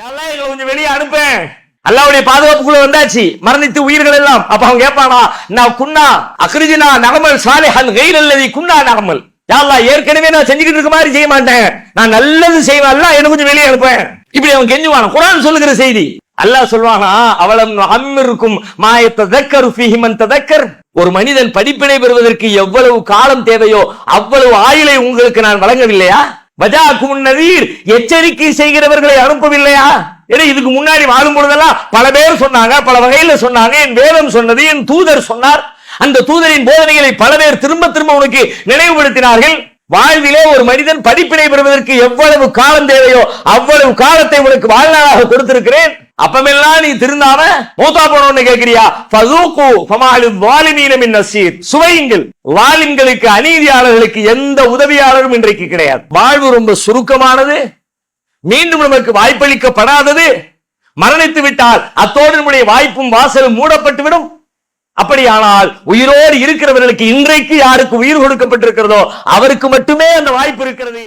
கொஞ்சம் வெளியே அனுப்பேன். அல்லாஹ்வுடைய பாதுகாப்புக்குள்ள வந்தாச்சு, மரணித்து உயிர்கள் எல்லாம். அப்ப அவன் கேட்பானா, நான் குன்னா அக்ரிஜினா நகமல் சாலிஹன் கைரல்லதி குன்னா நகமல். யா அல்லாஹ், ஏற்கனவே நான் செஞ்சுக்கிட்டு இருக்க மாதிரி செய்ய மாட்டேன், நான் நல்லது செய்வேன், அல்லாஹ் என்ன கொஞ்சம் வெளியே அனுப்பேன். இப்படி அவன் கெஞ்சுவான். குர்ஆன் சொல்லுகிற செய்தி. அல்லாஹ் சொல்வானா, அவலம் அம்மிருக்கும் மாயத்ததக்கரு ஃபீஹி மன் ததக்கர். ஒரு மனிதன் படிப்பினை பெறுவதற்கு எவ்வளவு காலம் தேவையோ அவ்வளவு ஆயுளை உங்களுக்கு நான் வழங்கவில்லையா? வஜாக்கும் நதீர், எச்சரிக்கை செய்கிறவர்களை அனுப்பவில்லையா? இதுக்கு முன்னாடி வாழும் பொழுதெல்லாம் பல பேர் சொன்னாங்க, பல வகையில சொன்னாங்க, என் வேதம் சொன்னது, என் தூதர் சொன்னார். அந்த தூதரின் போதனைகளை பல பேர் திரும்ப திரும்ப உனக்கு நினைவுபடுத்தினார்கள். வாழ்விலே ஒரு மனிதன் படிப்பினை பெறுவதற்கு எவ்வளவு காலம் தேவையோ அவ்வளவு காலத்தை உனக்கு வாழ்நாளாக கொடுத்திருக்கிறேன். அப்பமெல்லாம் நீ திருந்தாம மூத்தா போனோன்னு கேட்கிறியா? ஃபதூகு ஃபமாலு வாலிமீன மின் நஸீர். சுவையுங்கள், வாலிம்களுக்கு அநீதியாளர்களுக்கு எந்த உதவியாளரும் இன்றைக்கு கிடையாது. வாழ்வு ரொம்ப சுருக்கமானது, மீண்டும் நமக்கு வாய்ப்பளிக்கப்படாதது. மரணித்து விட்டால் அத்தோடு நம்முடைய வாய்ப்பும் வாசலும் மூடப்பட்டு விடும். அப்படியானால் உயிரோடு இருக்கிறவர்களுக்கு இன்றைக்கு யாருக்கு உயிர் கொடுக்கப்பட்டிருக்கிறதோ அவருக்கு மட்டுமே அந்த வாய்ப்பு இருக்கிறது.